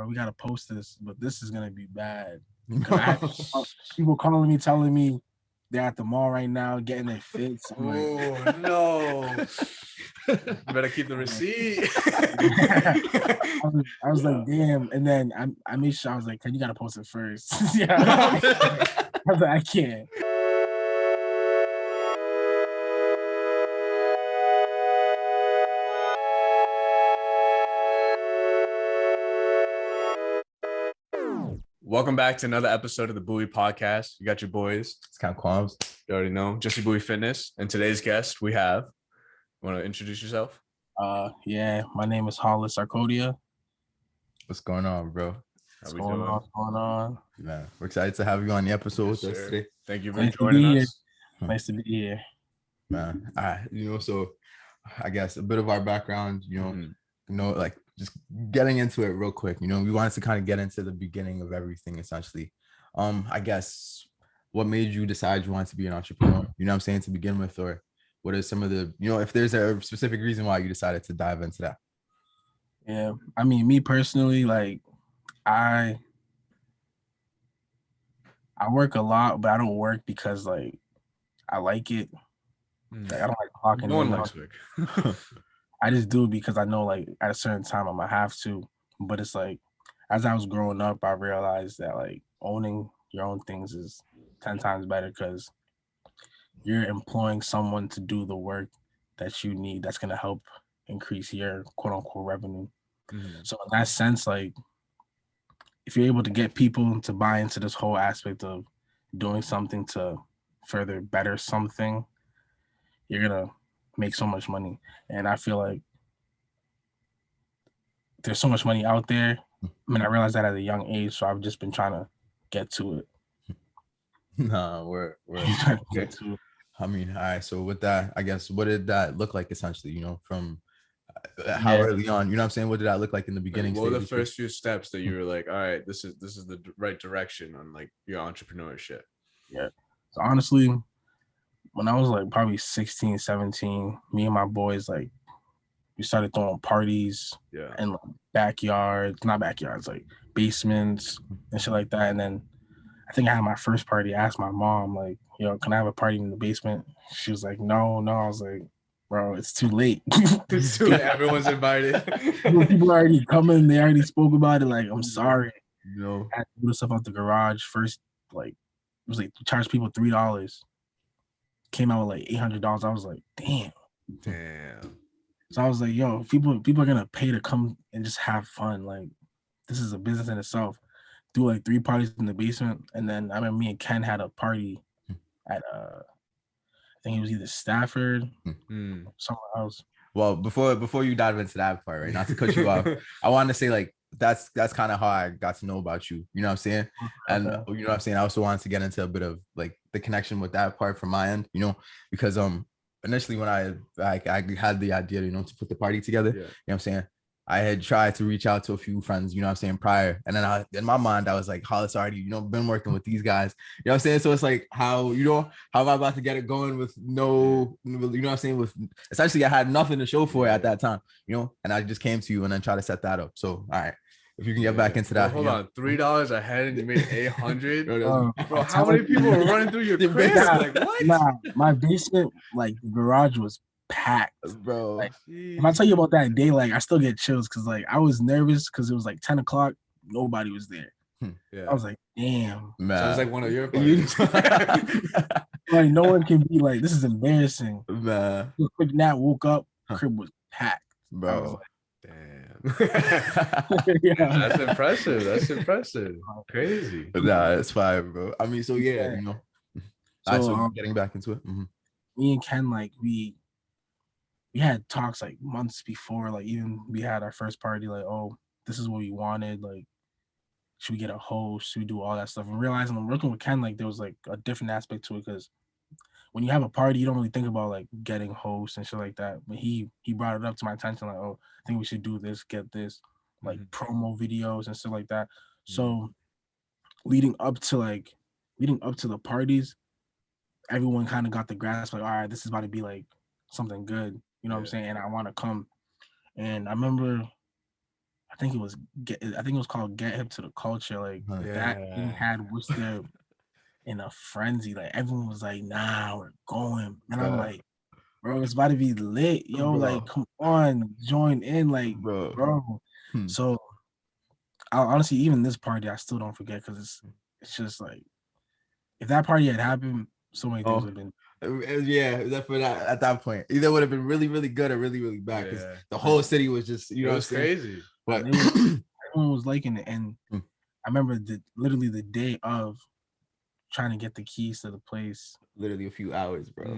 we gotta post this, but this is gonna be bad. I had people calling me, telling me they're at the mall right now getting their fits. I'm like, no. Better keep the receipt. I was like, damn. And then I made sure I was like, you gotta post it first. I was like, I can't. Welcome back to another episode of the Bowie Podcast. You got your boys. It's kind of qualms. You already know, Jesse Bowie Fitness. And today's guest we have. Want to introduce yourself? Yeah, my name is Hollis Intro. What's going on, bro? What's going on? Man, we're excited to have you on the episode with us today. Thank you for joining us. Nice to be here. Man, so I guess a bit of our background, like just getting into it real quick. We wanted to kind of get into the beginning of everything, essentially. I guess what made you decide you wanted to be an entrepreneur? You know what I'm saying, to begin with, or what are some of the, if there's a specific reason why you decided to dive into that? Yeah, I mean, me personally, like I work a lot, but I don't work because like I like it. Like, I don't like clocking. No one likes work. I just do it because I know like at a certain time I'm gonna have to. But it's like as I was growing up, I realized that like owning your own things is 10 times better because you're employing someone to do the work that you need that's gonna help increase your quote unquote revenue. Mm-hmm. So in that sense, like if you're able to get people to buy into this whole aspect of doing something to further better something, you're gonna make so much money. And I feel like there's so much money out there. I mean, I realized that at a young age, so I've just been trying to get to it. Nah, we're okay. Get to it. I mean, all right. So with that, I guess, what did that look like essentially, from how early on, you know what I'm saying? What did that look like in the beginning? What were the first few steps that you were like, all right, this is the right direction on like your entrepreneurship? Yeah. So honestly, when I was like probably 16, 17, me and my boys, like we started throwing parties in like not backyards, like basements and shit like that. And then I think I had my first party. I asked my mom, like, can I have a party in the basement? She was like, no. I was like, bro, it's too late. It's too late. Everyone's invited. People are already coming. They already spoke about it. Like, I'm sorry. I had to do the stuff out the garage first. Like, it was like charge people $3. Came out with like $800. I was like, damn. So I was like, yo, people are gonna pay to come and just have fun. Like, this is a business in itself. Do like 3 parties in the basement, and then I remember me and Ken had a party at I think it was either Stafford, somewhere else. Well, before you dive into that part, right? Not to cut you off, I want to say like that's kind of how I got to know about you. You know what I'm saying? And you know what I'm saying? I also wanted to get into a bit of like the connection with that part from my end, because initially when I had the idea, to put the party together, you know what I'm saying? I had tried to reach out to a few friends, you know what I'm saying, prior. And then in my mind, I was like, Hollis already, been working with these guys. You know what I'm saying? So it's like, how am I about to get it going with no, you know what I'm saying? With essentially, I had nothing to show for it at that time, and I just came to you and then try to set that up. So, all right. If you can get back into that. Hold on, $3 ahead and you made $800. Bro, how many people were running through your crib? Like, what? Nah, my basement, like garage was packed, bro. Like, if I tell you about that day, like I still get chills because like I was nervous because it was like 10 o'clock, nobody was there. I was like, damn. Man. So it was like one of your parties. Like no one can be like, this is embarrassing. Man. Quick nap, woke up, crib was packed, bro. Damn. That's impressive. Crazy. Nah, it's fine, bro. I mean, so yeah, So getting back into it. Me and Ken, like we had talks like months before, like even we had our first party, like, oh, this is what we wanted, like should we get a host, should we do all that stuff? And realizing I'm working with Ken, like there was like a different aspect to it because when you have a party, you don't really think about like getting hosts and shit like that. But he brought it up to my attention, like, oh, I think we should do this, get this, like promo videos and stuff like that. So leading up to the parties, everyone kind of got the grasp, like, all right, this is about to be like something good, you know what I'm saying? And I want to come. And I remember, I think it was called Get Hip to the Culture. Like that thing had Worcester in a frenzy. Like everyone was like, nah, we're going. And I'm like, bro, it's about to be lit. Yo, like, come on, join in, like, bro. So honestly, even this party, I still don't forget because it's just like, if that party had happened, so many things would have been. Yeah, for that at that point, either would have been really, really good or really, really bad because the whole city was just, you know, it's crazy. But everyone was liking it, and I remember literally the day of trying to get the keys to the place. Literally a few hours, bro.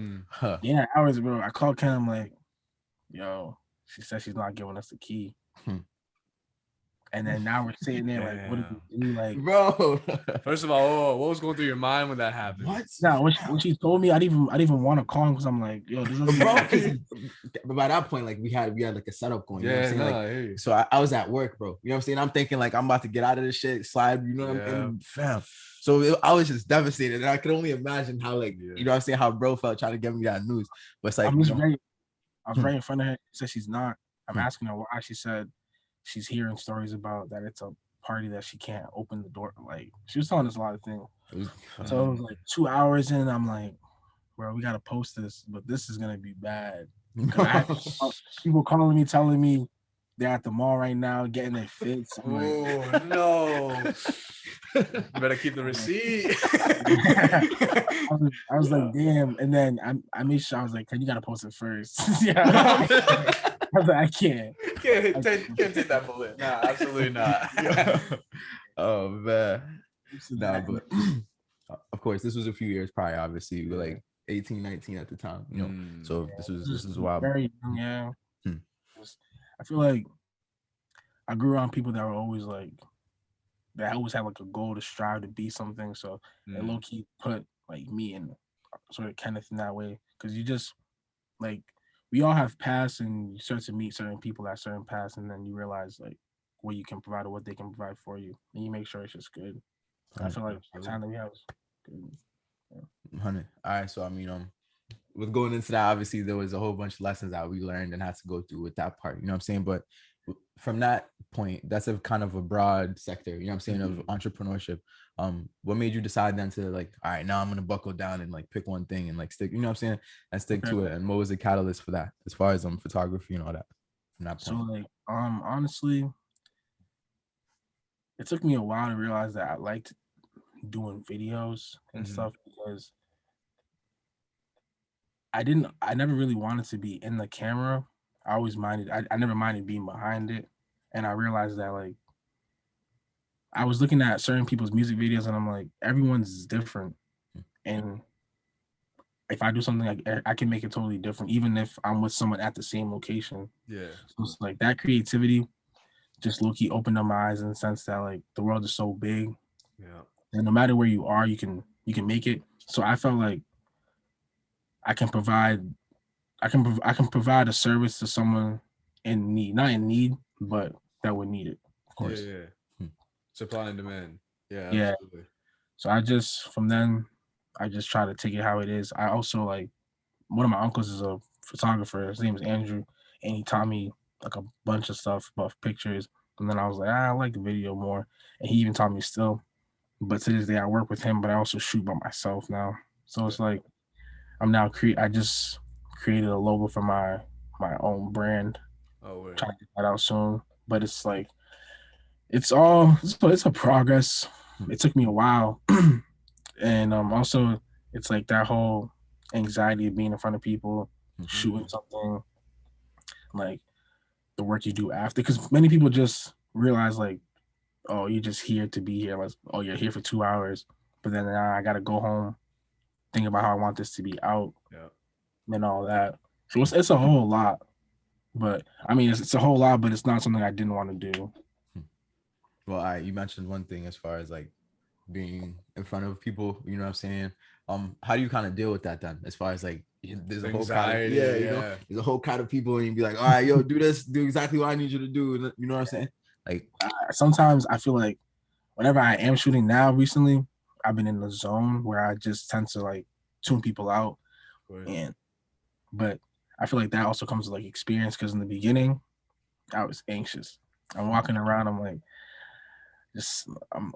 Yeah, hours, bro. I called Kim like, yo, she said she's not giving us the key. And then now we're sitting there like, what do we do? Like, bro. First of all, what was going through your mind when that happened? What? Now, when she told me, I didn't even want to call him because I'm like, yo, this is bro. But by that point, like we had like a setup going. You know what I'm saying? Like, so I was at work, bro. You know what I'm saying? I'm thinking like I'm about to get out of this shit, slide. You know what I'm saying? Fam. So I was just devastated, and I could only imagine how like you know what I'm saying, how bro felt trying to give me that news. But it's like I was right in front of her. She said she's not. I'm asking her why. She said she's hearing stories about that it's a party that she can't open the door. Like she was telling us a lot of things. So it was like 2 hours in, I'm like, bro, we gotta post this, but this is gonna be bad. I had people calling me, telling me they're at the mall right now getting their fits. I'm like, no. Better keep the receipt. I was like, damn. And then I made sure I was like, you gotta post it first. I was like, I can't take that bullet. Nah, absolutely not. Oh man. Nah, but of course, this was a few years prior. Obviously, we were like 18, 19 at the time, you know. So this is wild. Very young, yeah. I feel like I grew around people that were always like, that always had like a goal to strive to be something. So they low key put like me and sort of Kenneth in that way, because you just like, we all have paths, and you start to meet certain people at certain paths, and then you realize like what you can provide or what they can provide for you, and you make sure it's just good. I feel like the time that we have is good. 100. All right, so I mean, with going into that, obviously there was a whole bunch of lessons that we learned and had to go through with that part. You know what I'm saying? But from that point, that's a kind of a broad sector, you know what I'm saying, of entrepreneurship. What made you decide then to like, all right, now I'm gonna buckle down and like pick one thing and like stick, you know what I'm saying, and stick to it? And what was the catalyst for that, as far as photography and all that from that point? So like, honestly, it took me a while to realize that I liked doing videos and stuff, because I never really wanted to be in the camera. I always minded, I never minded being behind it. And I realized that like, I was looking at certain people's music videos and I'm like, everyone's different. And if I do something, I can make it totally different, even if I'm with someone at the same location. Yeah. So it's like that creativity just low-key opened up my eyes in the sense that like the world is so big. Yeah. And no matter where you are, you can make it. So I felt like I can provide a service to someone in need, not in need, but that would need it, of course. Yeah. Supply and demand. Yeah. Absolutely. So from then I just try to take it how it is. I also like, one of my uncles is a photographer. His name is Andrew, and he taught me like a bunch of stuff about pictures. And then I was like, I like the video more. And he even taught me still. But to this day, I work with him, but I also shoot by myself now. So it's like, I just created a logo for my own brand. Trying to get that out soon. But it's like, it's a progress. It took me a while. And also it's like that whole anxiety of being in front of people, shooting something, like the work you do after, because many people just realize like, oh, you're just here to be here, like, oh, you're here for 2 hours, but then I gotta go home, think about how I want this to be out, and all that. So it's a whole lot. But I mean, it's a whole lot, but it's not something I didn't want to do. Well, you mentioned one thing as far as like being in front of people, you know what I'm saying? How do you kind of deal with that then, as far as like, there's a whole crowd, you know, there's a whole crowd of people, and you'd be like, all right, yo, do this, do exactly what I need you to do, you know what I'm saying? Like, sometimes I feel like whenever I am shooting now, recently I've been in the zone where I just tend to like tune people out. But I feel like that also comes with like experience, because in the beginning I was anxious. I'm walking around. I'm like,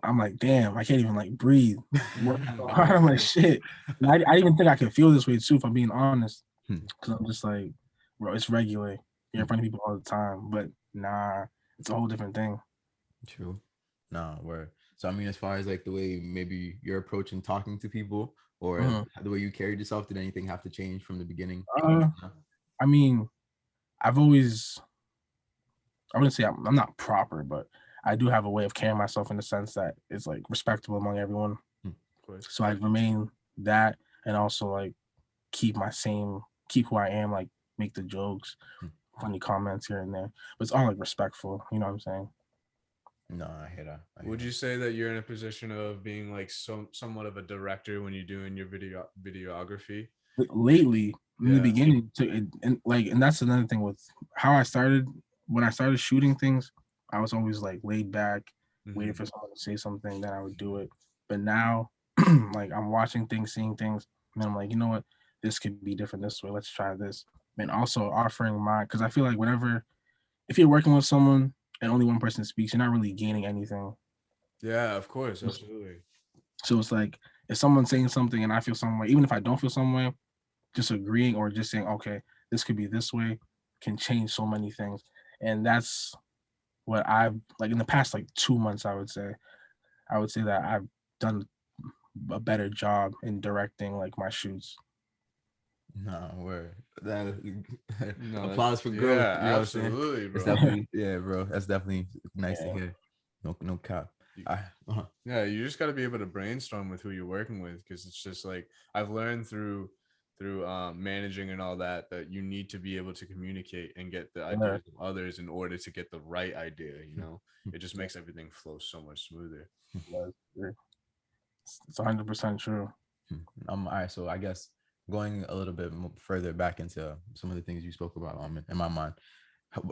I'm like, damn, I can't even like breathe. I'm like, shit. And I didn't even think I could feel this way too, if I'm being honest. Because I'm just like, bro, it's regular. You're in front of people all the time, but nah, it's a whole different thing. True. No, word. So I mean, as far as like the way maybe you're approaching talking to people, or the way you carried yourself, did anything have to change from the beginning? I mean, I wouldn't say I'm not proper, but I do have a way of carrying myself in the sense that it's like respectable among everyone. So I remain that, and also like keep who I am, like make the jokes, funny comments here and there, but it's all like respectful. You know what I'm saying? No, I hear that. Would you say that you're in a position of being like somewhat of a director when you're doing your videography? Lately, in the beginning, and that's another thing with how I started. When I started shooting things, I was always like laid back, waiting for someone to say something, then I would do it. But now, like I'm watching things, seeing things, and I'm like, you know what, this could be different this way. Let's try this. And also offering because I feel like if you're working with someone and only one person speaks, you're not really gaining anything. Yeah, of course, absolutely. So it's like if someone's saying something and I feel some way, even if I don't feel some way, just agreeing or just saying, okay, this could be this way, can change so many things. And that's what I've like in the past like 2 months, I would say that I've done a better job in directing like my shoots. No, word. Applause for growth. Yeah, you know absolutely, bro. It's definitely, yeah, bro. That's definitely nice to hear. No cap. Yeah, you just got to be able to brainstorm with who you're working with, because it's just like I've learned through managing and all that you need to be able to communicate and get the ideas of others in order to get the right idea. You know, it just makes everything flow so much smoother. It's 100% true. All right, so I guess going a little bit further back into some of the things you spoke about, in my mind,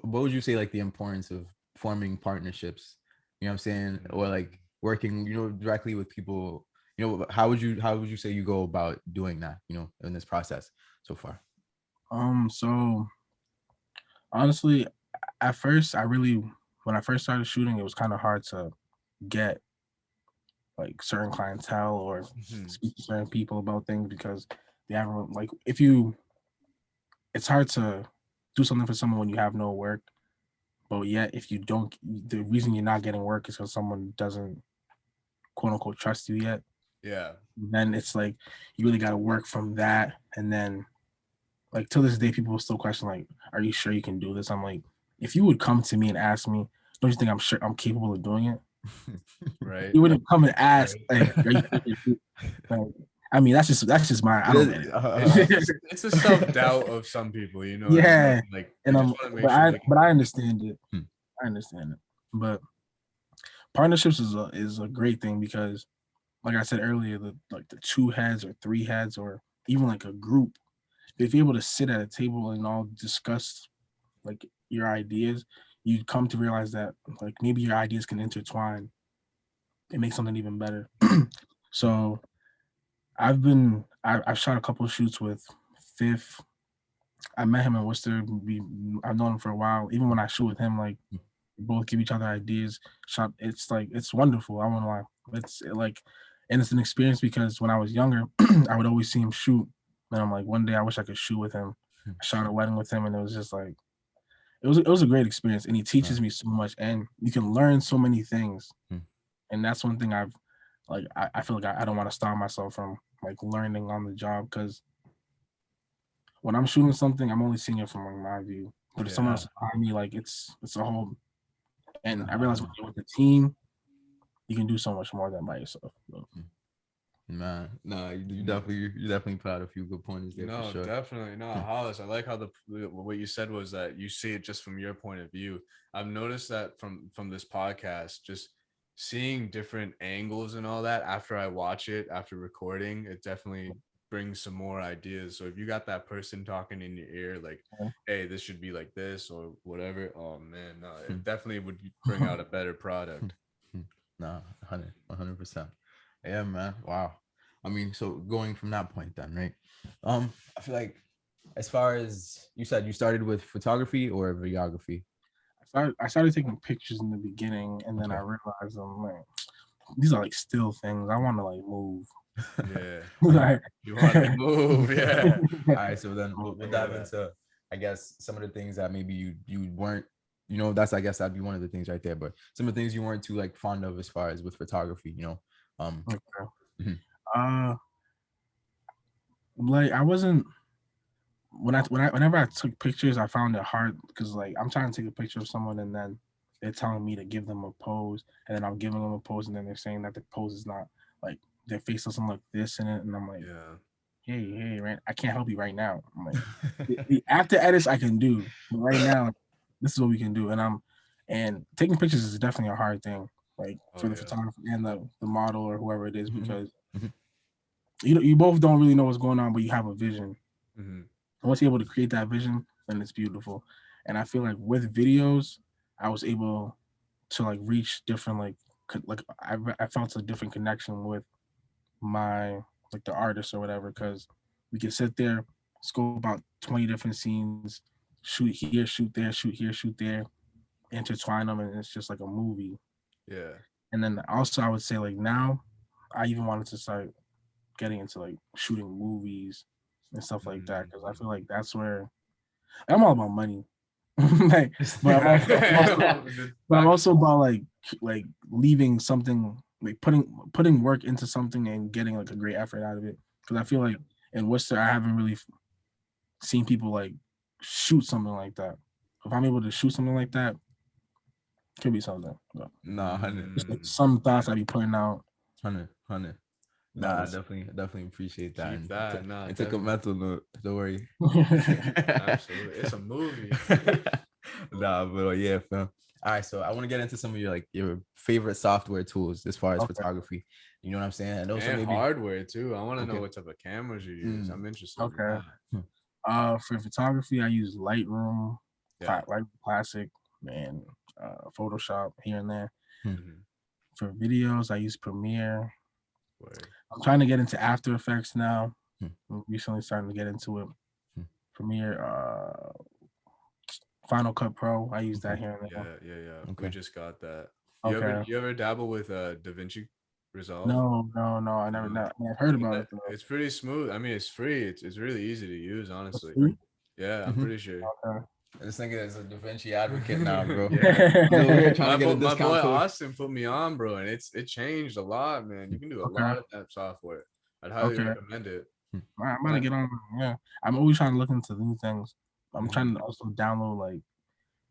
what would you say like the importance of forming partnerships? You know what I'm saying, or like working, directly with people. How would you say you go about doing that? In this process so far. So honestly, at first, when I first started shooting, it was kind of hard to get like certain clientele or speak to certain people about things because they haven't like it's hard to do something for someone when you have no work, but yet if you don't, the reason you're not getting work is because someone doesn't quote unquote trust you yet. Yeah. Then it's like you really got to work from that, and then like till this day, people will still question like, "Are you sure you can do this?" I'm like, if you would come to me and ask me, don't you think I'm sure I'm capable of doing it? Right. You wouldn't come and ask like, are you like, I mean, that's just my. I don't get it. It's a self-doubt of some people, you know. Yeah, I mean? Like, and I understand it. I understand it, but partnerships is a great thing because, like I said earlier, the 2 heads or 3 heads or even like a group, if you're able to sit at a table and all discuss like your ideas, you come to realize that like maybe your ideas can intertwine and make something even better. So I've shot a couple of shoots with Fifth. I met him in Worcester. I've known him for a while. Even when I shoot with him, like we both give each other ideas. It's like it's wonderful. I won't lie. It's like, and it's an experience because when I was younger, I would always see him shoot, and I'm like, one day I wish I could shoot with him. I shot a wedding with him, and it was just like it was a great experience. And he teaches me so much, and you can learn so many things. And that's one thing I feel like I don't want to stop myself from like learning on the job, because when I'm shooting something, I'm only seeing it from like my view. But if someone else is behind me, like it's a whole. And I realize when you're with the team, you can do so much more than by yourself. Man, no, you definitely put out a few good points there. No, for sure. Definitely. No, Hollis, I like how what you said was that you see it just from your point of view. I've noticed that from this podcast, just seeing different angles and all that after I watch it, after recording, it definitely brings some more ideas. So if you got that person talking in your ear, like, hey, this should be like this or whatever, oh man, no, it definitely would bring out a better product. No, 100%. Yeah, man. Wow. I mean, so going from that point then, right? I feel like as far as you said, you started with photography or videography? I I started taking pictures in the beginning, and then I realized I'm like, these are like still things. I want to like move. Yeah. Like, You want to move, yeah. All right, so then we'll dive into, I guess, some of the things that maybe you weren't, that's, I guess that'd be one of the things right there. But some of the things you weren't too like fond of as far as with photography, Okay. Mhm. Like I wasn't whenever I took pictures, I found it hard because like I'm trying to take a picture of someone and then they're telling me to give them a pose, and then I'm giving them a pose, and then they're saying that the pose is not like their face doesn't look this in it, and I'm like, Yeah. hey, right, I can't help you right now. I'm like, the after edits I can do, but right now this is what we can do, and taking pictures is definitely a hard thing, like for the photographer and the model or whoever it is, because you both don't really know what's going on, but you have a vision. Once you're able to create that vision, then it's beautiful. And I feel like with videos, I was able to like reach different I felt a different connection with my like the artist or whatever, because we could sit there, scope about 20 different scenes, shoot here, shoot there, shoot here, shoot there, intertwine them, and it's just like a movie. Yeah. And then also I would say like now I even wanted to start getting into like shooting movies and stuff like that, because I feel like that's where I'm all about money. Like, but I'm also about like leaving something, like putting work into something and getting like a great effort out of it. Because I feel like in Worcester I haven't really seen people like shoot something like that. If I'm able to shoot something like that, could be something. But No, 100. just like some thoughts I be putting out. 100. Nah, I definitely appreciate that. Keep that. Nah, it took a mental note. Don't worry. Absolutely, it's a movie. Nah, but yeah, fam. All right, so I want to get into some of your favorite software tools as far as photography. You know what I'm saying? And also maybe hardware too. I want to know what type of cameras you use. I'm interested. Okay. For photography, I use Lightroom, Lightroom Classic, and Photoshop here and there. For videos, I use Premiere. I'm trying to get into After Effects now. I'm recently starting to get into it. Premiere, Final Cut Pro, I use that here and there. Yeah. Okay. We just got that. You ever dabble with DaVinci Resolve? No, I never. I've heard about it though. It's pretty smooth. I mean, it's free. It's really easy to use, honestly. Yeah, I'm pretty sure. Okay. This nigga is a DaVinci advocate now, bro. My boy Austin put me on, bro, and it changed a lot, man. You can do a lot of that software. I'd highly recommend it. I'm gonna get on. Yeah, I'm always trying to look into new things. I'm trying to also download like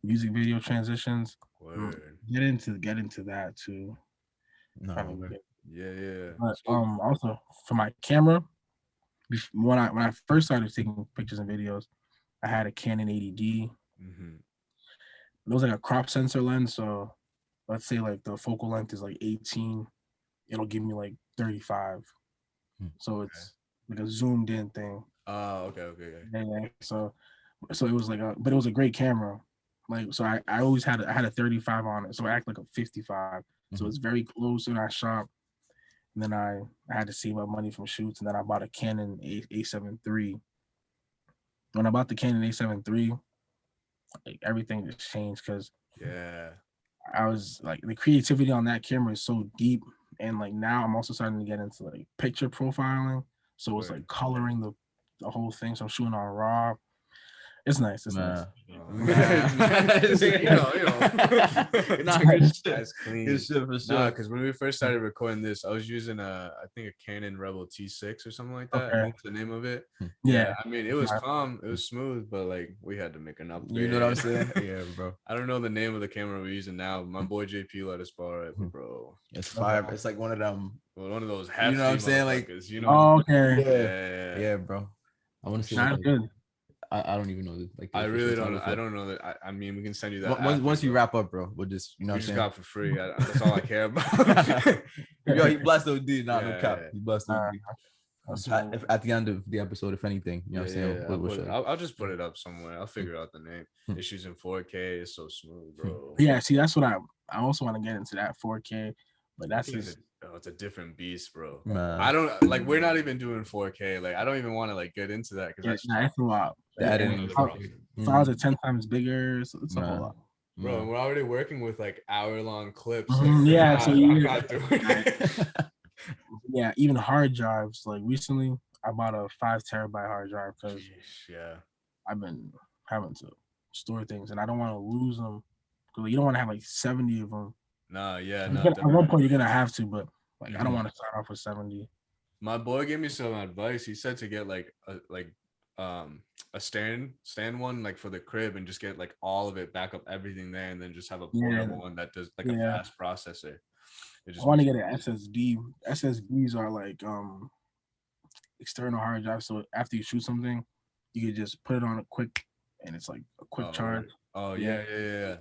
music video transitions. Get into that too. No, yeah. But also for my camera, when I first started taking pictures and videos, I had a Canon 80D. It was like a crop sensor lens, so let's say like the focal length is like 18, it'll give me like 35. So it's like a zoomed in thing. Oh, okay. Yeah. So it was like but it was a great camera. Like, so I always had a 35 on it, so I act like a 55. So it's very close when I shot. And then I had to save up money from shoots, and then I bought a Canon A7 III. When I bought the Canon A7 III, like everything just changed, because I was like, the creativity on that camera is so deep, and like now I'm also starting to get into like picture profiling, so it's like coloring the whole thing. So I'm shooting on RAW. It's nice. It's nice. Good shit. That's clean. Good shit for sure. Nah, because when we first started recording this, I was using I think a Canon Rebel T6 or something like that. I think that's the name of it. Yeah. I mean, it was calm, it was smooth, but like we had to make an upgrade. You know what I'm saying? Yeah, bro. I don't know the name of the camera we're using now. My boy JP let us borrow it, bro. It's fire. It's like one of them. Well, one of those hefty, you know what I'm saying? Like, you know. Okay. Yeah, bro. I want to see. Not good. I don't even know this. Like, I really don't. I don't know that. I mean, we can send you that. Once you wrap up, bro, we'll just we just got for free. That's all I care about. Yo, he blessed OD, no cap. He blessed OD. At the end of the episode, if anything, you know what I'm saying? I'll just put it up somewhere. I'll figure out the name. Issues in 4K. It's so smooth, bro. Yeah, see, that's what I also want to get into, that 4K, but that's just. It's a different beast, bro. Man. I don't like. We're not even doing 4K. Like, I don't even want to like get into that, because it's a lot. The editing files are 10 times bigger. So it's a whole lot. Bro, and we're already working with like hour-long clips. Mhm, Like, yeah, so I'm yeah. not doing it. Yeah, even hard drives. Like recently, I bought a 5 terabyte hard drive because Jeez, yeah. I've been having to store things, and I don't want to lose them. Because you don't want to have like 70 of them. No, yeah, At no. one point, you're gonna have to, but like I don't Mhm. want to start off with 70. My boy gave me some advice. He said to get like a stand one like for the crib and just get like all of it, back up everything there, and then just have a Yeah, portable one that does like a yeah. fast processor. It I just want to makes get an SSD. SSDs are like external hard drive. So after you shoot something, you could just put it on a quick, and it's like a quick charge. Oh Yeah. yeah.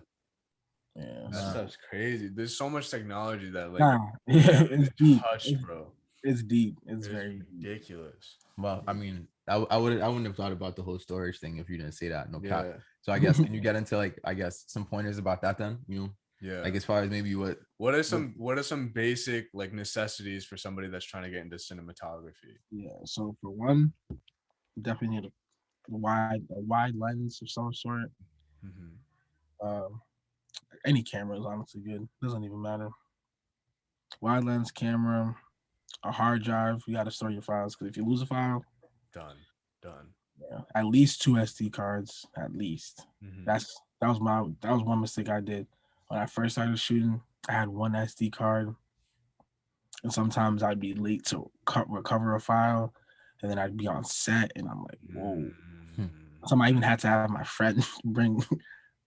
Yeah, That stuff's crazy. There's so much technology that like nah, we haven't it's even deep. touched, bro. It's deep. It's It's very deep. ridiculous. Well, I mean, I wouldn't have thought about the whole storage thing if you didn't say that. No cap. Yeah, So I guess can you get into like some pointers about that then? yeah. Like as far as maybe What are some basic like necessities for somebody that's trying to get into cinematography? Yeah. So for one, you definitely need a wide lens of some sort. Any camera is honestly good. Doesn't even matter. Wide lens camera, a hard drive. You got to store your files because if you lose a file, Done. yeah, at least 2 SD cards. At least Mhm. that was one mistake I did when I first started shooting. I had one SD card, and sometimes I'd be late to recover a file, and then I'd be on set, and I'm like, whoa. Some I even had to have my friend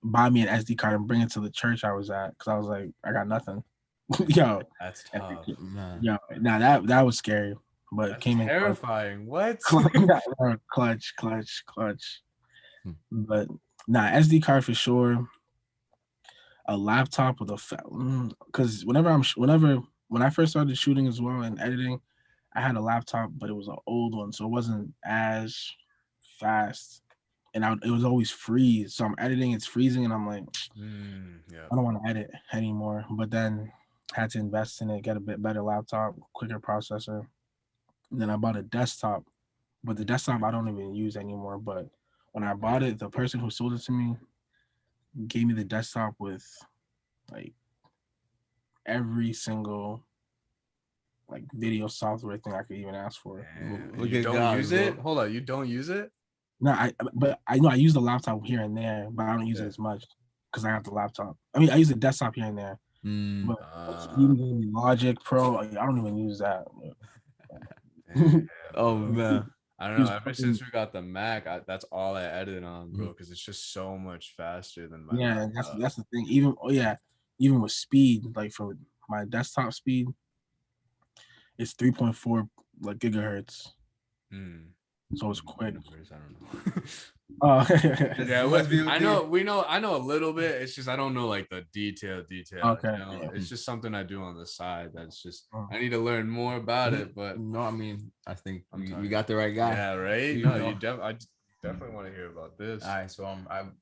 buy me an SD card and bring it to the church I was at because I was like, I got nothing. Yo, That's tough. yo, now that was scary, but That's it came terrifying. in What? clutch. But SD card for sure. A laptop with because when I first started shooting as well and editing, I had a laptop, but it was an old one, so it wasn't as fast, and it was always freeze. So I'm editing, it's freezing, and I'm like, Yeah. I don't want to edit anymore. But then I had to invest in it, get a bit better laptop, quicker processor. And then I bought a desktop, but the desktop I don't even use anymore. But when I bought it, the person who sold it to me gave me the desktop with like every single like video software thing I could even ask for. You don't use it? Hold on, you don't use it? No, but I know I use the laptop here and there, but I don't use it as much because I have the laptop. I mean, I use the desktop here and there, but even Logic Pro, I don't even use that. Oh man, I don't know. Ever since we got the Mac, that's all I edit on, bro, because it's just so much faster than my laptop. That's the thing. Even with speed, like for my desktop speed, it's 3.4 like gigahertz. So it's quick. I don't know. Yeah, I know a little bit. It's just I don't know like the detail. Okay. It's just something I do on the side. That's just I need to learn more about it. But no, I mean, I think we got the right guy. Yeah, right. I definitely want to hear about this. All right, so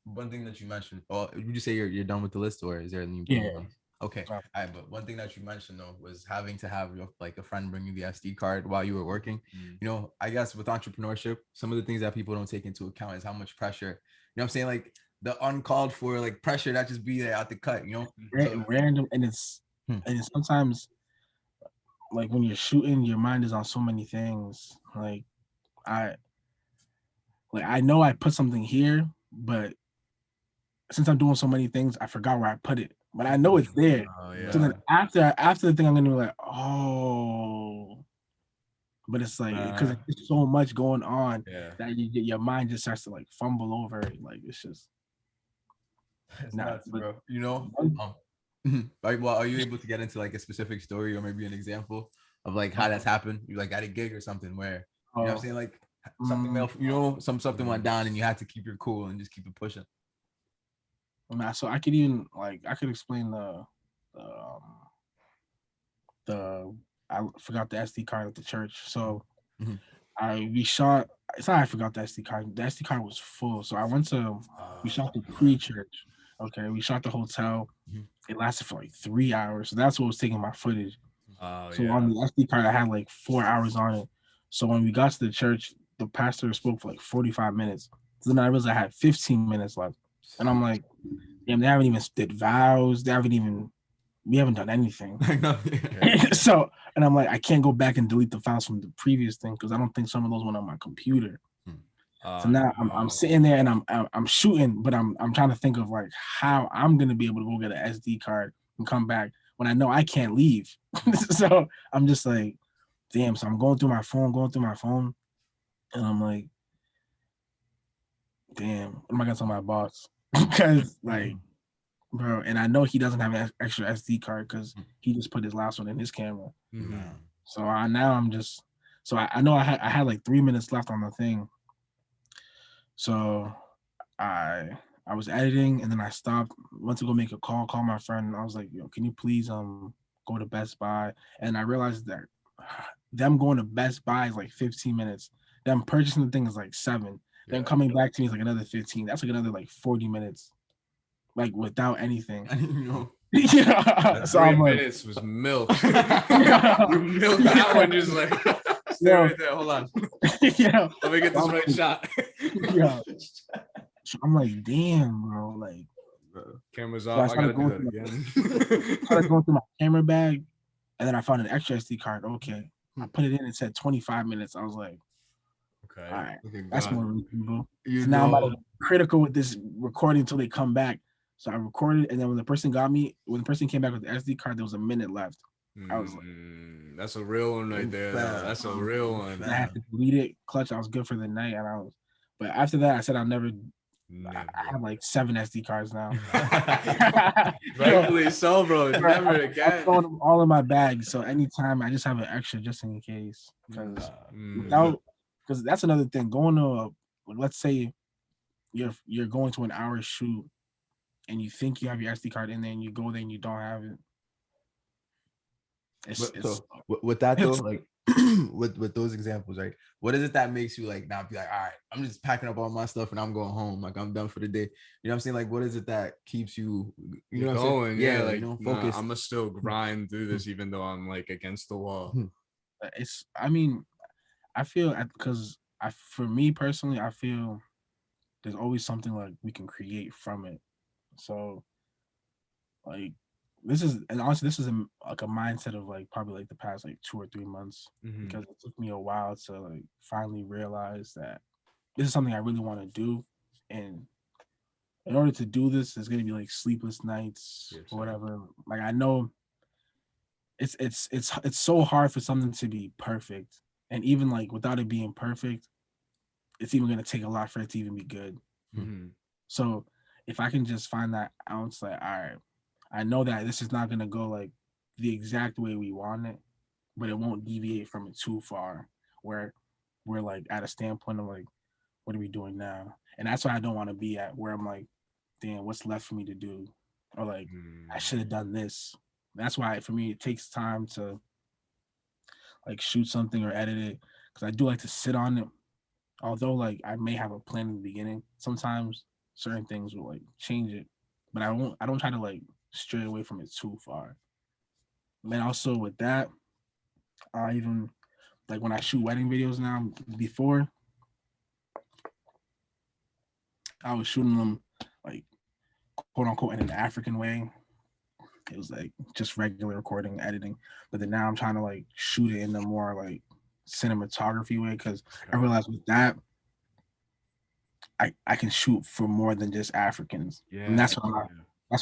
one thing that you mentioned. Oh, would you say you're done with the list, or is there any? Yeah. Okay. All right, but one thing that you mentioned though was having to have a friend bring you the SD card while you were working. I guess with entrepreneurship, some of the things that people don't take into account is how much pressure. What I'm saying, like the uncalled for like pressure that just be there at the cut. Random, and it's sometimes like when you're shooting, your mind is on so many things. Like I know I put something here, but since I'm doing so many things, I forgot where I put it. But I know it's there. So then after the thing, I'm gonna be like, oh. But it's like because there's so much going on that your mind just starts to like fumble over it. Like it's just nuts, bro. Well, are you able to get into like a specific story or maybe an example of like how that's happened? You like at a gig or something where you know what I'm saying, like something something went down and you had to keep your cool and just keep it pushing. So I could even I could explain I forgot the SD card at the church. So we shot. It's not I forgot the SD card. The SD card was full. So we shot the pre-church. Okay, we shot the hotel. It lasted for like 3 hours. So that's what was taking my footage. So on the SD card, I had like 4 hours on it. So when we got to the church, the pastor spoke for like 45 minutes. So then I realized I had 15 minutes left. And I'm like, Damn, they haven't even did vows. We haven't done anything. So, and I'm like, I can't go back and delete the files from the previous thing because I don't think some of those went on my computer. So now I'm sitting there and I'm shooting, but I'm trying to think of like how I'm gonna be able to go get an SD card and come back when I know I can't leave. So I'm just like, damn. So I'm going through my phone, and I'm like, damn, what am I gonna tell my boss? Because like, bro, and I know he doesn't have an extra SD card because he just put his last one in his camera. So I know I had like 3 minutes left on the thing. So I was editing and then I stopped, went to go make a call my friend. And I was like, yo, can you please go to Best Buy? And I realized that them going to Best Buy is like 15 minutes. Them purchasing the thing is like 7. Then coming back to me is like another 15. That's like another like 40 minutes. Like without anything. I didn't know. Yeah. So 3 minutes was milk. You milked that one just like stay right there. Hold on. Yeah. Let me get this right shot. Yeah. So I'm like, damn, bro. Like camera's off. I gotta do that again. I started going through my camera bag and then I found an extra SD card. Okay. I put it in, it said 25 minutes. I was like, okay, all right, that's more reasonable. So now I'm critical with this recording until they come back. So I recorded, and then when the person came back with the SD card, there was a minute left. I was like, that's a real one right there. That's a real one. I had to delete it, clutch. I was good for the night, but after that, I said I'll never. I have like 7 SD cards now. Rightfully so, bro. Never again. I'm throwing them all in my bag, so anytime I just have an extra just in case. Because that's another thing. Going to let's say you're going to an hour shoot and you think you have your SD card in there and you go there and you don't have it. So with that though, like with those examples, right? What is it that makes you like now be like, all right, I'm just packing up all my stuff and I'm going home, like I'm done for the day. You know what I'm saying? Like, what is it that keeps you, you know, going? Yeah, like focus. I'm gonna still grind through this even though I'm like against the wall. I feel because for me personally, I feel there's always something like we can create from it. So like this is a mindset of like probably like the past like 2 or 3 months because it took me a while to like finally realize that this is something I really want to do, and in order to do this, there's gonna be like sleepless nights or whatever. Like I know it's so hard for something to be perfect, and even like without it being perfect, it's even gonna take a lot for it to even be good. So if I can just find that ounce, like, all right, I know that this is not gonna go like the exact way we want it, but it won't deviate from it too far where we're like at a standpoint of like, what are we doing now? And that's why I don't want to be at where I'm like, damn, what's left for me to do? Or like, I should have done this. That's why for me, it takes time to like shoot something or edit it because I do like to sit on it. Although like I may have a plan in the beginning, sometimes certain things will like change it, but I don't try to like stray away from it too far. And then also with that, I even like when I shoot wedding videos now, before I was shooting them like quote unquote in an African way. It was like just regular recording, editing. But then now I'm trying to like shoot it in a more like cinematography way because I realized with that I can shoot for more than just Africans. Yeah. And that's what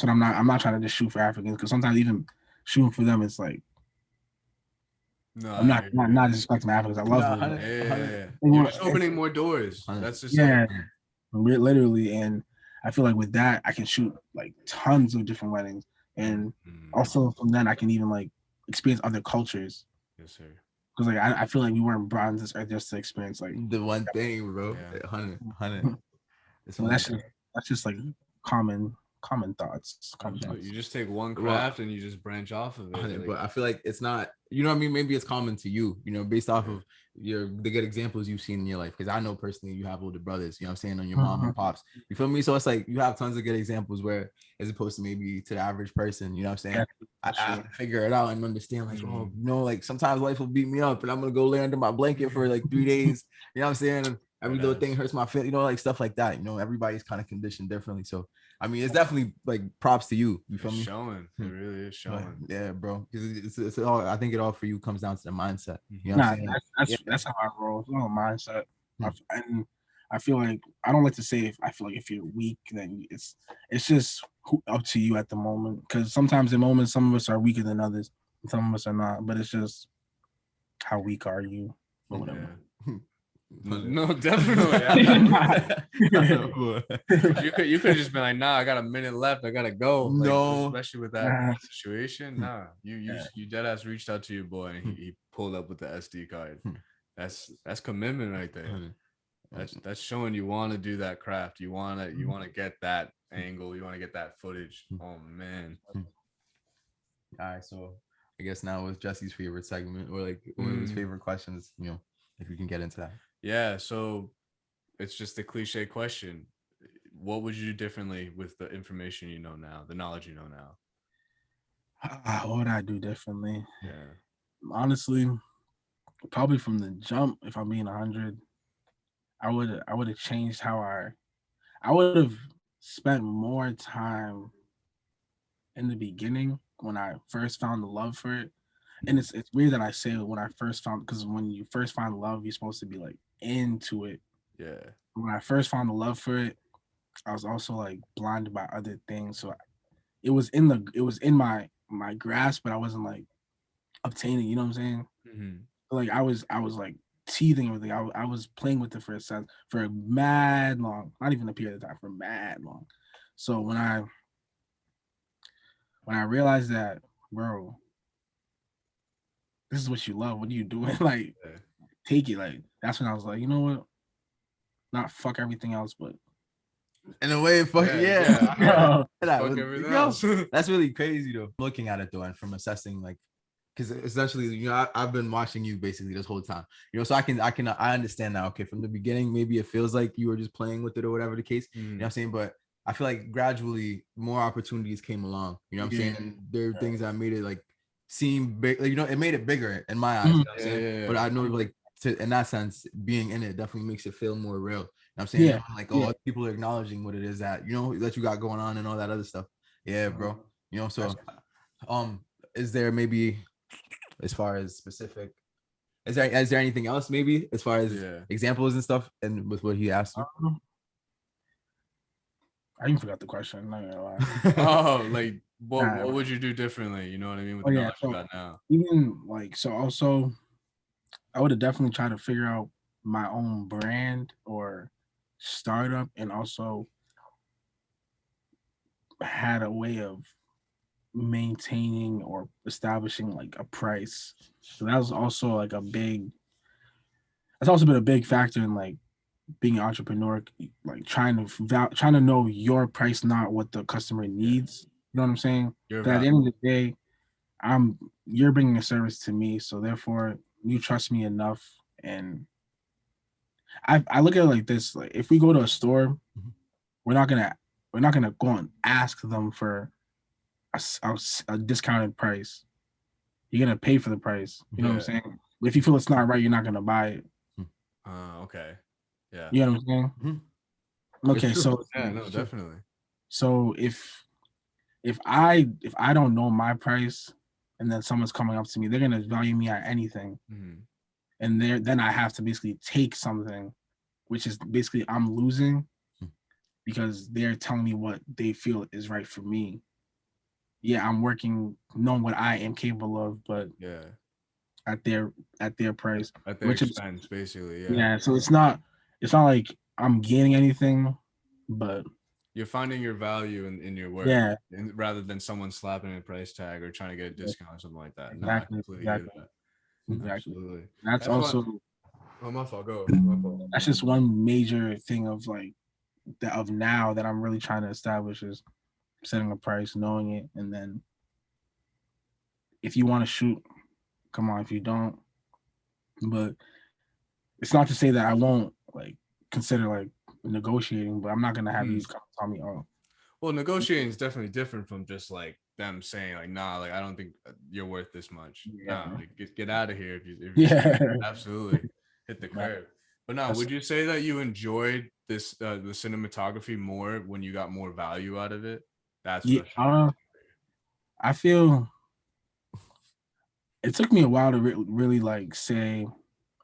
I'm not trying to just shoot for Africans because sometimes even shooting for them it's like I'm not disrespecting Africans. I love them. Yeah. You're just opening more doors. That's just literally. And I feel like with that I can shoot like tons of different weddings. And also from then I can even like experience other cultures. Yes, sir. Because like I feel like we weren't brought on this earth just to experience like the one thing, bro. 100. So that's just like common thoughts. You just take one craft and you just branch off of it. Like, but I feel like it's not, you know what I mean? Maybe it's common to you, you know, based off of the good examples you've seen in your life. Because I know personally you have older brothers, you know what I'm saying, on your mom and pops. You feel me? So it's like you have tons of good examples where, as opposed to maybe to the average person, you know what I'm saying? I have to figure it out and understand, like, oh, you know, like sometimes life will beat me up and I'm gonna go lay under my blanket for like 3 days. You know what I'm saying? And every little thing hurts my feet, you know, like stuff like that. You know, everybody's kind of conditioned differently. So I mean, it's definitely like props to you. You feel It's me? showing. It really is showing. Yeah, bro. Because it's all. I think it all for you comes down to the mindset. You know what Nah, I'm saying? that's how I roll. It's all mindset. Hmm. And I feel like I don't like to say if I feel like if you're weak, then it's just up to you at the moment. Because sometimes in moments, some of us are weaker than others, and some of us are not. But it's just how weak are you or whatever. Yeah. No, definitely. You could have just been like, nah, I got a minute left. I gotta go. Like, No. especially with that situation. Nah, you dead ass reached out to your boy and he pulled up with the SD card. That's commitment right there. That's showing you want to do that craft. You wanna get that angle. You want to get that footage. Oh man. All right, so I guess now it's Jesse's favorite segment, or like one of his favorite questions. You know, if we can get into that. Yeah, so it's just a cliche question. What would you do differently with the information you know now, the knowledge you know now? What would I do differently? Yeah. Honestly, probably from the jump. If I'm being 100, I would have changed how I would have spent more time in the beginning when I first found the love for it. And it's weird that I say it when I first found, because when you first find love, you're supposed to be like into it. Yeah. When I first found the love for it, I was also like blinded by other things. So it was in my grasp, but I wasn't like obtaining. You know what I'm saying? Mm-hmm. Like I was like teething everything. I was playing with it for mad long, not even a period of time, for mad long. So when I realized that, bro, this is what you love. What are you doing? Like, take it. Like, that's when I was like, you know what? Not fuck everything else, but in a way, fuck fuck everything else. That's really crazy though. Looking at it though, and from assessing, like, because essentially, you know, I've been watching you basically this whole time, you know, so I understand now. Okay, from the beginning, maybe it feels like you were just playing with it or whatever the case. You know what I'm saying? But I feel like gradually more opportunities came along. You know what I'm saying? And there are things that made it like seem big. Like, you know, it made it bigger in my eyes. You know what I'm saying? But I know, like, in that sense, being in it definitely makes it feel more real. You know what I'm saying? Like, other people are acknowledging what it is that, you know, that you got going on and all that other stuff. Yeah, bro. You know, so is there maybe, as far as specific, is there anything else maybe as far as examples and stuff, and with what he asked you? I even forgot the question. Not gonna lie. Oh, like what would you do differently? You know what I mean? With the knowledge you got now. Even like, so also I would have definitely tried to figure out my own brand or startup, and also had a way of maintaining or establishing like a price. So that was also like that's also been a big factor in like being an entrepreneur, like trying to know your price, not what the customer needs. You know what I'm saying? But at the end of the day, you're bringing a service to me, so therefore you trust me enough. And I look at it like this: like, if we go to a store, we're not gonna go and ask them for a discounted price. You're gonna pay for the price. You know what I'm saying? But if you feel it's not right, you're not gonna buy it. Okay. Yeah. You know what I'm saying? Okay, so no, definitely. So if I don't know my price, and then someone's coming up to me, they're gonna value me at anything, and then I have to basically take something, which is basically I'm losing, because they're telling me what they feel is right for me. Yeah, I'm working, knowing what I am capable of, but at their price, at their expense, basically. Yeah, so it's not like I'm gaining anything, but you're finding your value in your work, rather than someone slapping a price tag or trying to get a discount or something like that. Exactly. Absolutely. That's also my fault. Go. That's just one major thing of like of now that I'm really trying to establish, is setting a price, knowing it, and then if you want to shoot, come on. If you don't, but it's not to say that I won't like consider like negotiating, but I'm not gonna have these guys tell me, oh. Well, negotiating is definitely different from just like them saying like, nah, like I don't think you're worth this much. Nah, like, get out of here if you absolutely hit the curb. But now, would you say that you enjoyed this the cinematography more when you got more value out of it? That's Yeah, frustrating. I feel it took me a while to really like say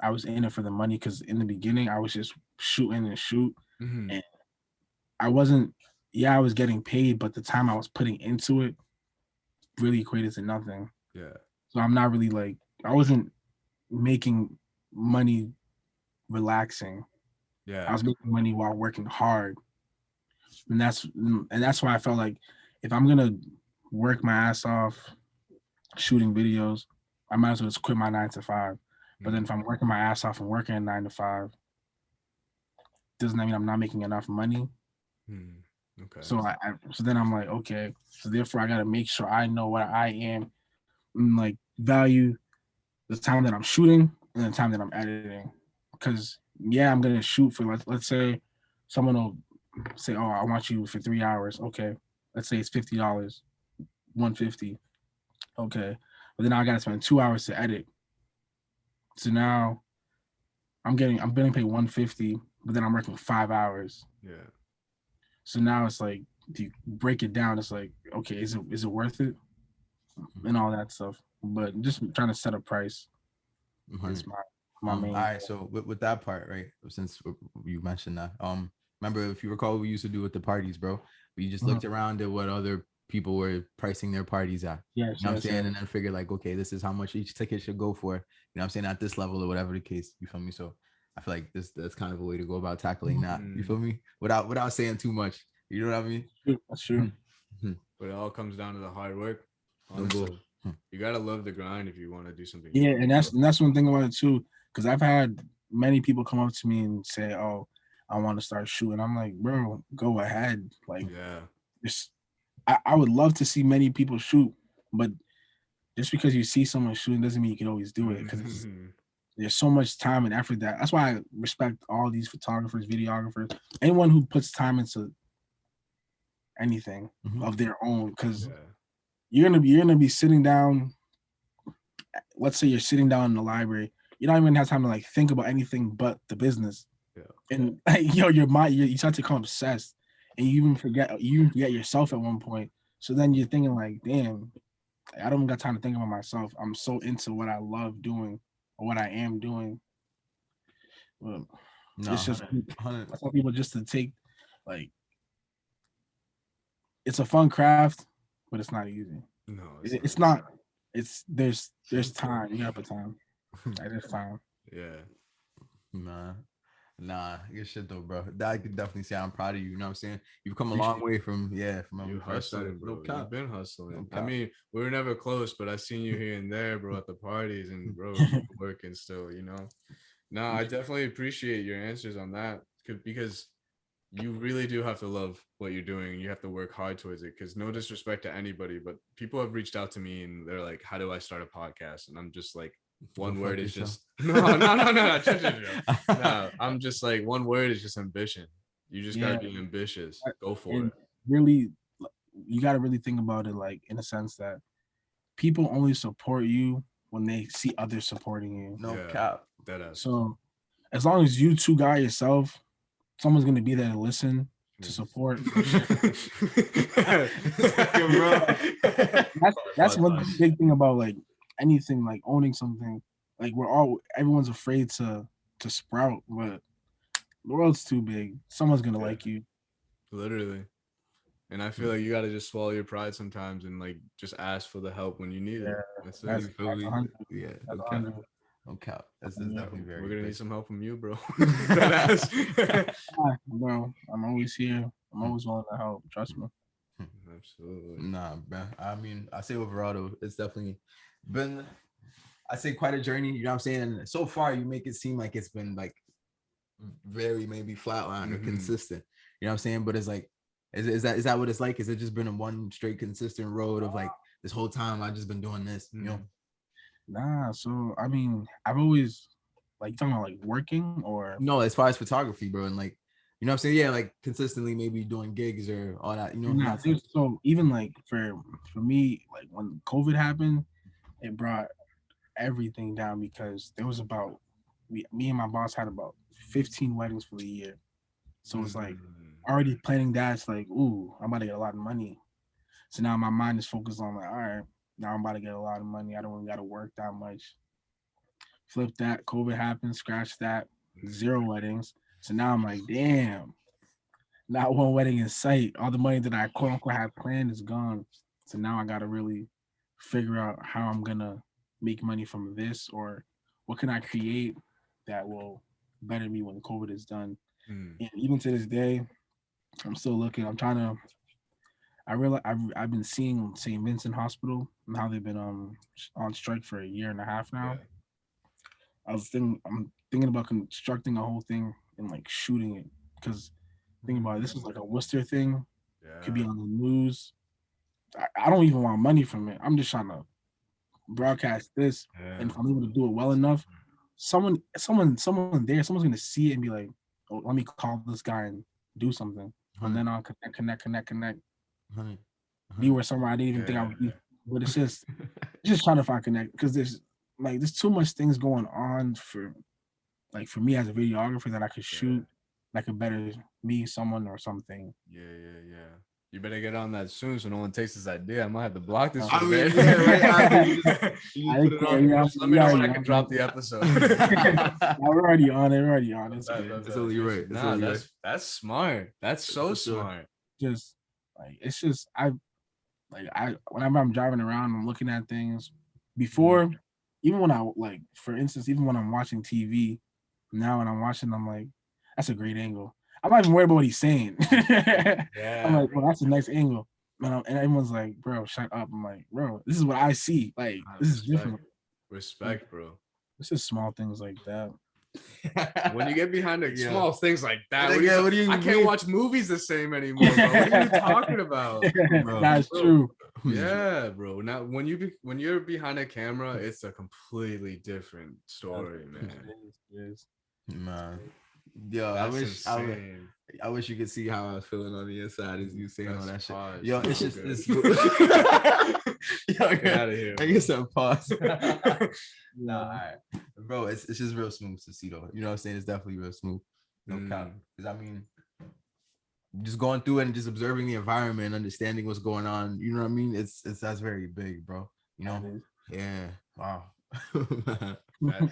I was in it for the money, because in the beginning I was just shooting and shoot, Mhm. and I wasn't. Yeah, I was getting paid, but the time I was putting into it really equated to nothing. Yeah. So I'm not really like, I wasn't making money relaxing. I Yeah. was making money while working hard, and that's why I felt like if I'm gonna work my ass off shooting videos, I might as well just quit my 9 to 5. But then if I'm working my ass off and working a 9 to 5, doesn't that mean I'm not making enough money? Okay. So then I'm like, okay, so therefore I gotta make sure I know what I am, like value the time that I'm shooting and the time that I'm editing. Because yeah, I'm gonna shoot for, let's say someone will say, oh, I want you for 3 hours. Okay, let's say it's $50, 150. Okay, but then I gotta spend 2 hours to edit. So now I'm getting paid 150, but then I'm working 5 hours. Yeah. So now it's like, do you break it down? It's like, okay, is it worth it, and all that stuff. But just trying to set a price is my All main. right, so with that part, right? Since you mentioned that, remember, if you recall, what we used to do with the parties, bro. We just looked around at what other people were pricing their parties at. Yes, You know what I'm yes, saying? yes. And then figure like, okay, this is how much each ticket should go for. You know what I'm saying? At this level or whatever the case. You feel me? So I feel like that's kind of a way to go about tackling that. You feel me? Without saying too much. You know what I mean? That's true. But it all comes down to the hard work. No bull. Honestly, you gotta love the grind if you want to do something. Yeah, and that's one thing about it too, because I've had many people come up to me and say, "Oh, I want to start shooting." I'm like, bro, go ahead. Like, Yeah. just I would love to see many people shoot, but just because you see someone shooting doesn't mean you can always do it, because there's so much time and effort. That's why I respect all these photographers, videographers, anyone who puts time into anything of their own, because you're gonna be sitting down. Let's say you're sitting down in the library, you don't even have time to like think about anything but the business. Yeah. And your mind, you start to become obsessed, and you even forget yourself at one point. So then you're thinking like, damn, I don't even got time to think about myself. I'm so into what I love doing or what I am doing. But No, it's just, 100. I tell people just to take, like, it's a fun craft, but it's not easy. No, It's not. It's there's time. You gotta put time. There's time. Yeah. Nah, good shit though, bro. That I could definitely say I'm proud of you. You know what I'm saying? You've come a long way from You when we first hustling, started. bro. No cap. You've been hustling. No I cap. mean, we were never close, but I seen you here and there, bro, at the parties, and bro, you working still, you know. No, I definitely appreciate your answers on that, because you really do have to love what you're doing. You have to work hard towards it, because no disrespect to anybody, but people have reached out to me and they're like, how do I start a podcast? And I'm just like, one word is just no. No, I'm just like, one word is just ambition. You just gotta be ambitious. Go for it. Really, you gotta really think about it, like, in a sense that people only support you when they see others supporting you. No cap. So as long as you two got yourself, someone's gonna be there to listen, to support. That's one big thing about like anything, like owning something. Like everyone's afraid to sprout, but the world's too big. Someone's gonna like you. Literally. And I feel like you gotta just swallow your pride sometimes and like just ask for the help when you need it. That's it. Yeah. No cap. That's definitely very. We're gonna need some help from you, bro. Bro, I'm always here. I'm always willing to help. Trust me. Absolutely. Nah, bro. I mean, I say overall though, it's definitely been, I say, quite a journey. You know what I'm saying? And so far, you make it seem like it's been like very maybe flatline or consistent. You know what I'm saying? But it's like, is that what it's like? Is it just been a one straight consistent road of like this whole time I just been doing this? You know? Nah. So I mean, I've always, like, talking about like working or no, as far as photography, bro, and like, you know what I'm saying? Yeah, like consistently maybe doing gigs or all that. You know? Nah, so even like for me, like when COVID happened, it brought everything down, because there was about me and my boss had about 15 weddings for the year. So it's like already planning that. It's like, ooh, I'm about to get a lot of money. So now my mind is focused on like, all right, now I'm about to get a lot of money. I don't really got to work that much. Flip that. COVID happened. Scratch that. 0 weddings. So now I'm like, damn, not one wedding in sight. All the money that I quote unquote had planned is gone. So now I got to really figure out how I'm gonna make money from this, or what can I create that will better me when COVID is done. And even to this day, I'm still looking. I'm trying to. I realize I've been seeing St. Vincent Hospital and how they've been on strike for a year and a half now. I'm thinking about constructing a whole thing and like shooting it, because think about it, this is like a Worcester thing. Could be on the news. I don't even want money from it. I'm just trying to broadcast this, and if I'm able to do it well enough, someone there, someone's gonna see it and be like, "Oh, let me call this guy and do something," and then I'll connect, be where somewhere I didn't even think I would be. But it's just trying to find connect, because there's too much things going on for me as a videographer that I could shoot, that could better me, someone, or something. Yeah. You better get on that soon, so no one takes this idea. I might have to block this. I for mean, a bit. right. Put it on. Let me know when I can drop the episode. We're already on it. That's only right. Nah, that's smart. That's so smart. Just it's just whenever I'm driving around, I'm looking at things before, even when for instance, even when I'm watching TV now, when I'm watching, I'm like, that's a great angle. I'm not even worried about what he's saying. I'm like, well, that's a nice angle. And everyone's like, bro, shut up. I'm like, bro, this is what I see. Like, this is different. Respect, bro. It's just small things like that. When you get behind the small things like that, What do you I can't watch movies the same anymore, bro. What are you talking about? That's true. Yeah, bro. Now, when you're behind a camera, it's a completely different story, man. It is. Man. Yo, I wish you could see how I was feeling on the inside as you saying all that shit. Yo, it's just yo, get out of here. I guess I'm pause. Nah, all right. Bro, it's just real smooth to see though. You know what I'm saying? It's definitely real smooth. No cap. Because I mean, just going through it and just observing the environment and understanding what's going on, you know what I mean? It's that's very big, bro. You know? Yeah. Wow. Bro.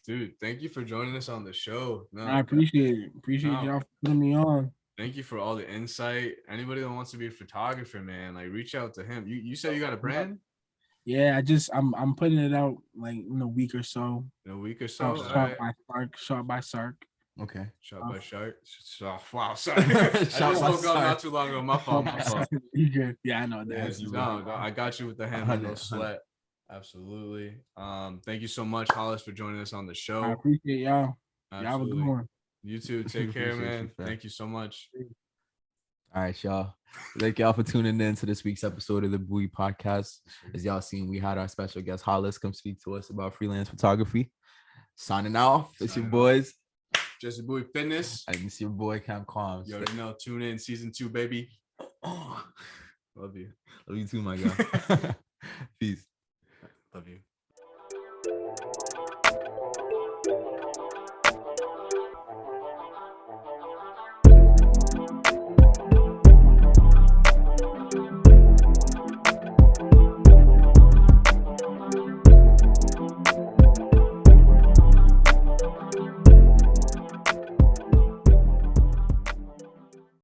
Dude, thank you for joining us on the show. No, I appreciate it. Y'all for putting me on. Thank you for all the insight. Anybody that wants to be a photographer, man, like reach out to him. You said you got a brand? Yeah, I'm putting it out like in a week or so. In a week or so. Shot by Sark. Okay. Shot by Shark. Wow, sorry. I just woke up not too long ago. My fault. You good? Yeah, I know that. No, I got you with the handle. No sweat. Absolutely. Thank you so much, Hollis, for joining us on the show. I appreciate y'all. Absolutely. Y'all have a good one. You too. Take care, man. Thank you so much. All right, y'all. Thank y'all for tuning in to this week's episode of the Bowie Podcast. As y'all seen, we had our special guest Hollis come speak to us about freelance photography. Signing off. It's your boys. Jesse Bowie Fitness. And it's your boy Cam Calms. You already know. Tune in season 2, baby. Love you. Love you too, my guy. Peace. Love you.